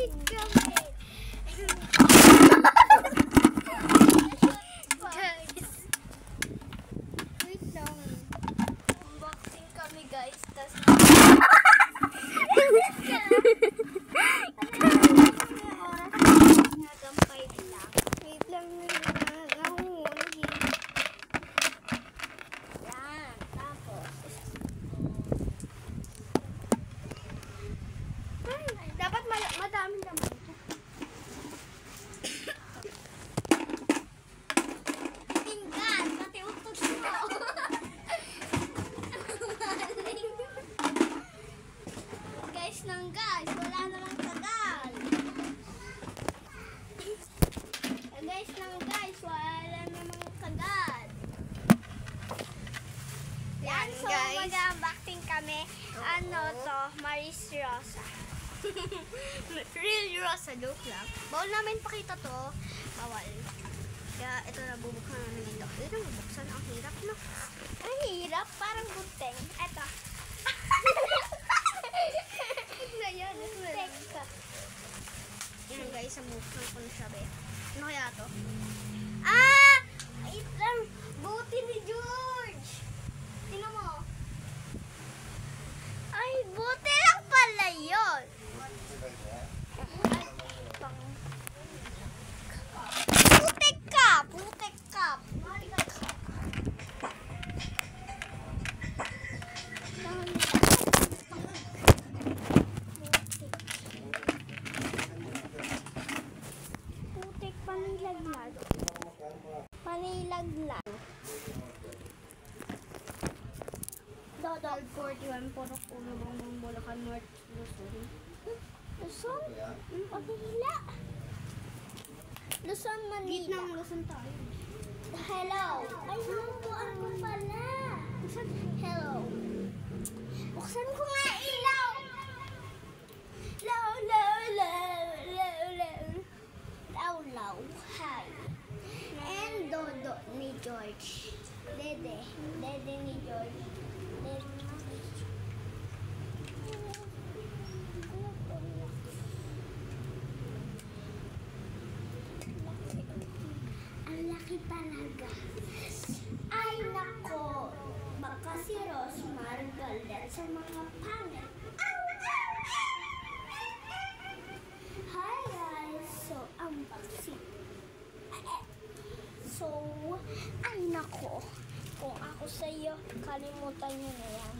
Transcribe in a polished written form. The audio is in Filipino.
Unboxing kami guys. Tas wait lang. Nahulog eh. Yan. Tapos dapat madami naman. Tingnan, pati utot mo. Guys, wala namang tagal. Guys, wala namang tagal. Yan, so mag-unboxing kami. Ano to? Maris Rosa. Real Rosa, joke lang. Bawal namin pakita to. Bawal. Kaya ito na, bubuksan namin ito. Ito na, bubuksan. Ang hirap, no? Ang hirap, parang gunting. Ito. Ito na yan. Yan guys, bubuksan ko na siya, be. Ano kaya to? Wait lang. Buti ni George. Tingnan mo. Ay, buti lang pala yun. Putik ka. Putik, panilaglag. Dodol 41 puro puno ng Bulacan North Luzon. Luzon? Paghila. Luzon, Manila. Gitnang Luzon tayo. Hello. Ay, nakuhaan mo pala. Hello. Buksan ko nga ilaw. Law. Hi. And Dodo ni George. Dede ni George. Ang laki talaga. Ay nako, baka si Rose galit sa mga pangit. Hi guys, so unboxing. So, ay nako, kung ako sa iyo, kalimutan nyo na yan.